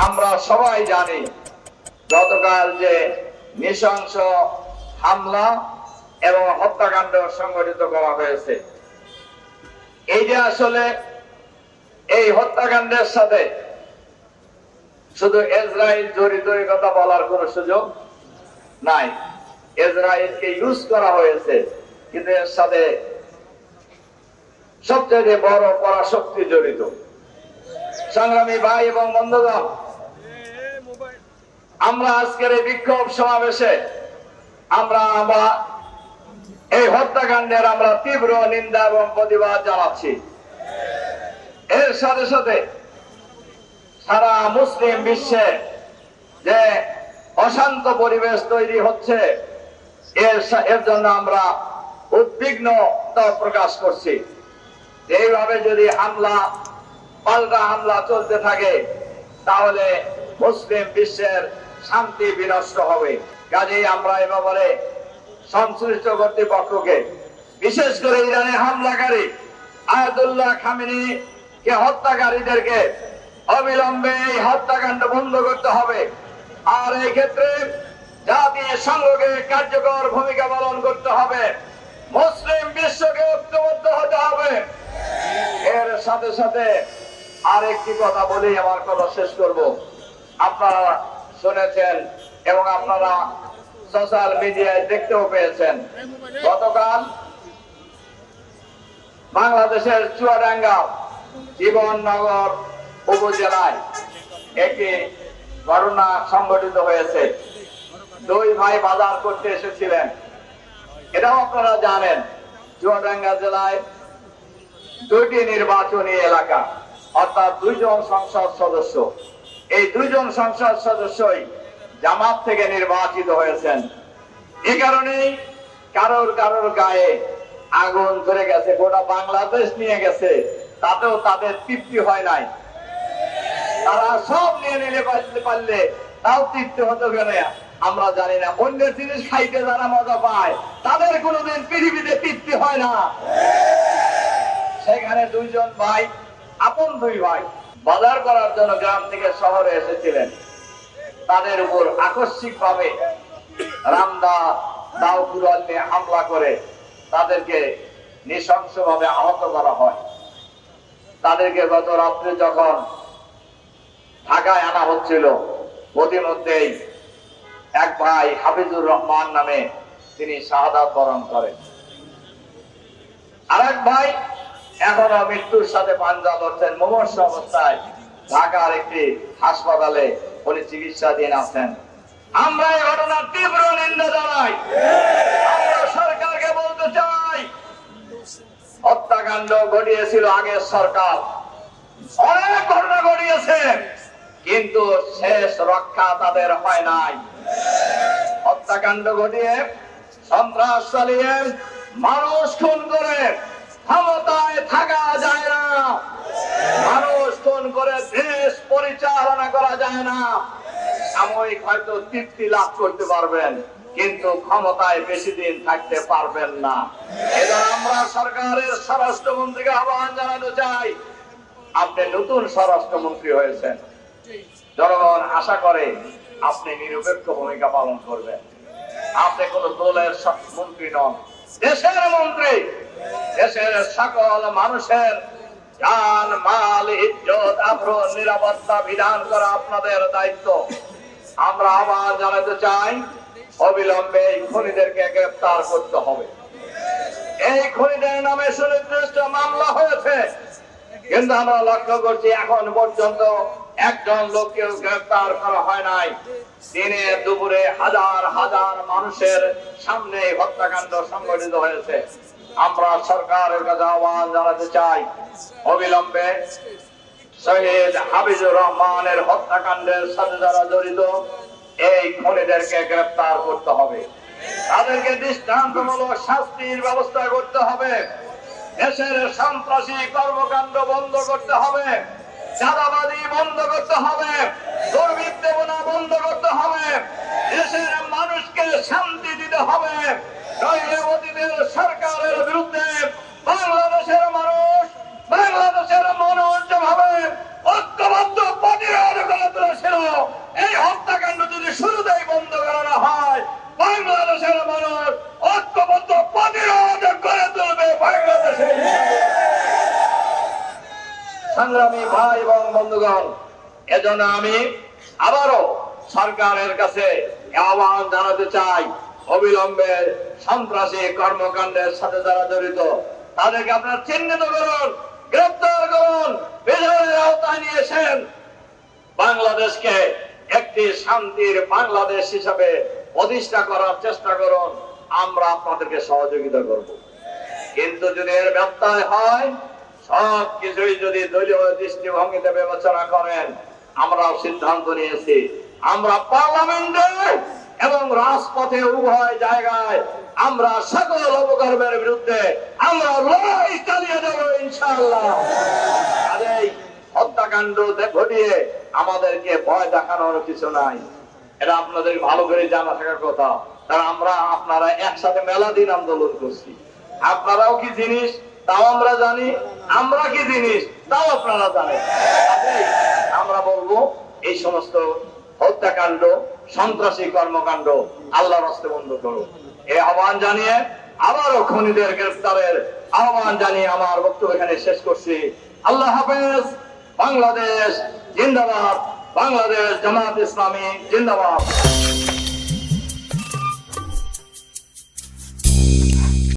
আমরা সবাই জানি গতকাল যে নৃশংস হামলা এবং হত্যাকাণ্ড সংঘটিত করা হয়েছে, এই যে আসলে এই হত্যাকাণ্ডের সাথে শুধু ইসরায়েল জড়িত এই কথা বলার কোন সুযোগ নাই। ইসরায়েলকে ইউজ করা হয়েছে, কিন্তু এর সাথে সবচেয়ে বড় পরাশক্তি জড়িত। সংগ্রামী ভাই এবং বন্ধুগণ, আমরা আজকের এই বিক্ষোভ সমাবেশে আমরা এই হত্যাকাণ্ডের আমরা তীব্র নিন্দা এবং প্রতিবাদ জানাচ্ছি। এর সাথে সাথে সারা মুসলিম বিশ্বে যে অশান্ত পরিবেশ তৈরি হচ্ছে, এর জন্য আমরা উদ্বিগ্নতা প্রকাশ করছি। এইভাবে যদি পাল্টা হামলা চলতে থাকে, তাহলে মুসলিম বিশ্বের শান্তি বিনষ্ট হবে। কাজেই আমরা এ ব্যাপারে সংশ্লিষ্ট কর্তৃপক্ষকে, বিশেষ করে ইরানে হামলাকারী আয়াতুল্লাহ খামেনি কে হত্যাকারীদেরকে অবিলম্বে এই হত্যাকাণ্ড বন্ধ করতে হবে। আর এই ক্ষেত্রে জাতিসংঘকে কার্যকর ভূমিকা পালন করতে হবে। মুসলিম বিশ্বকে ঐক্যবদ্ধ হতে হবে। এর সাথে সাথে আরেকটি কথা বলেই আমার কথা শেষ করব। আপনারা শুনেছেন এবং আপনারা সোশ্যাল মিডিয়ায় দেখতেও পেয়েছেন, গতকাল বাংলাদেশের চুয়াডাঙ্গা জীবননগর উপজেলায় একটি ঘটনা সংঘটিত হয়েছে। দুই ভাই বাজার করতে এসেছিলেন। এটাও আপনারা জানেন, চুয়াডাঙ্গা জেলায় দুইটি নির্বাচনী এলাকা, অর্থাৎ দুইজন সংসদ সদস্য। এই দুইজন সংসদ সদস্যই জামাত থেকে নির্বাচিত হয়েছেন। এই কারণেই কারোর গায়ে আগুন ধরে গেছে, গোটা বাংলাদেশ নিয়ে গেছে, তাতেও তাদের তৃপ্তি হয় নাই। তারা সব নিয়ে নিলে পারলে তাও তৃপ্তি হতো কেন আমরা জানি না। অন্যের জিনিস খাইতে যারা মজা পায়, তাদের কোনোদিন পৃথিবীতে তৃপ্তি হয় না। সেখানে দুইজন ভাই, আপন দুই ভাই, বাজার করার জন্য গ্রাম থেকে শহরে এসেছিলেন। তাদের উপর আকস্মিক ভাবে রামদা দাও কুড়াল নিয়ে হামলা করে তাদেরকে নৃশংস ভাবে আহত করা হয়। তাদেরকে গত রাত্রে যখন ঢাকায় আনা হচ্ছিল, প্রতিমধ্যেই এক ভাই হাফিজুর রহমান নামে তিনি শাহাদাত বরণ করেন। আরেক ভাই এখনো মৃত্যুর সাথে পাঞ্জা লড়ছেন। মুমূর্ষু অবস্থায় ঢাকার একটি হাসপাতালে উনি চিকিৎসাধীন আছেন। আমরা এই ঘটনার তীব্র নিন্দা জানাই। আমরা সরকারকে বলতে চাই, হত্যাকাণ্ড ঘটিয়েছিল আগের সরকার, অনেক ঘটনা ঘটিয়েছে, কিন্তু শেষ রক্ষা তাদের হয় নাই। হত্যাকাণ্ড ঘটিয়ে, সন্ত্রাস চালিয়ে, মানুষ খুন করে ক্ষমতায় থাকা যায় না। মানুষ খুন করে দেশ পরিচালনা করা যায় না। সাময়িক হয়তো তৃপ্তি লাভ করতে পারবেন, কিন্তু ক্ষমতায় বেশি দিন থাকতে পারবেন না। এজন্য আমরা সরকারের স্বরাষ্ট্রমন্ত্রীকে আহ্বান জানাতে চাই, আপনি নতুন স্বরাষ্ট্রমন্ত্রী হয়েছেন, জনগণ আশা করে আপনি নিরপেক্ষ ভূমিকা পালন করবেন। আপনি কোন দলের মন্ত্রী নন, দেশের মন্ত্রী। দেশের সকল মানুষের জান, মাল, ইজ্জত, আবরুর, নিরাপত্তা বিধান করা আপনাদের দায়িত্ব। আমরা আবার জানাতে চাই, অবিলম্বে এই খুনিদেরকে গ্রেফতার করতে হবে। এই খুনিদের নামে সুনির্দিষ্ট মামলা হয়েছে, কিন্তু আমরা লক্ষ্য করছি এখন পর্যন্ত একজন লোককেও গ্রেফতার করা হয় নাই। দিনে দুপুরে হাজার হাজার মানুষের সামনে হত্যাকাণ্ড সংঘটিত হয়েছে। আমরা সরকারের কাছে আহ্বান জানাতে চাই, অবিলম্বে শহীদ হাফিজুর রহমানের হত্যাকাণ্ডের সাথে যারা জড়িত, এই খুনিদেরকে গ্রেফতার করতে হবে। তাদেরকে দৃষ্টান্তমূলক শাস্তির ব্যবস্থা করতে হবে। দেশের সন্ত্রাসী কর্মকাণ্ড বন্ধ করতে হবে, চাঁদাবাজি বন্ধ করতে হবে, দুর্বৃত্তায়ন বন্ধ করতে হবে, দেশের মানুষকে শান্তি দিতে হবে। সরকারের বিরুদ্ধে বাংলাদেশের মানুষ বাংলাদেশের মানুষ যেভাবে ঐক্যবদ্ধ প্রতিরোধ করে তুলেছিল, বন্ধুগণ, এজন্য আমি আবারও সরকারের কাছে আহ্বান জানাতে চাই, অবিলম্বে সন্ত্রাসী কর্মকাণ্ডের সাথে যারা জড়িত তাদেরকে আপনারা চিহ্নিত করুন, গ্রেফতার করুন, বিচারের আওতায় নিয়ে এসেন। বাংলাদেশকে একটি শান্তির বাংলাদেশ হিসাবে প্রতিষ্ঠা করার চেষ্টা করুন, আমরা আপনাদেরকে সহযোগিতা করব। কিন্তু যদি এর ব্যত্যয় হয়, সব কিছুই যদি দলীয় দৃষ্টিভঙ্গিতে বিবেচনা করেন, আমরা সিদ্ধান্ত নিয়েছি আমরা পার্লামেন্টে এবং রাজপথে উভয় জায়গায় আমরা সকল অপকর্মের বিরুদ্ধে আমরা লড়াই চালিয়ে যাব ইনশাআল্লাহ। কাজেই হত্যাকাণ্ড ঘটিয়ে আমাদেরকে ভয় দেখানোর কিছু নাই, এটা আপনাদের ভালো করে জানা থাকার কথা। কারণ আমরা আপনারা একসাথে মেলা দিন আন্দোলন করছি, আপনারাও কি জিনিস তাও আমরা জানি, আমরা কি জিনিস তাও আপনারা জানেন। আমরা বলবো এই সমস্ত হত্যাকাণ্ড, সন্ত্রাসী কর্মকাণ্ড আল্লাহর রাস্তে বন্ধ করুন। এই আহ্বান জানিয়ে আবারও খুনিদের গ্রেফতারের আহ্বান জানিয়ে আমার বক্তব্য এখানে শেষ করছি। আল্লাহ হাফেজ। বাংলাদেশ জিন্দাবাদ, বাংলাদেশ জামাত ইসলামী জিন্দাবাদ।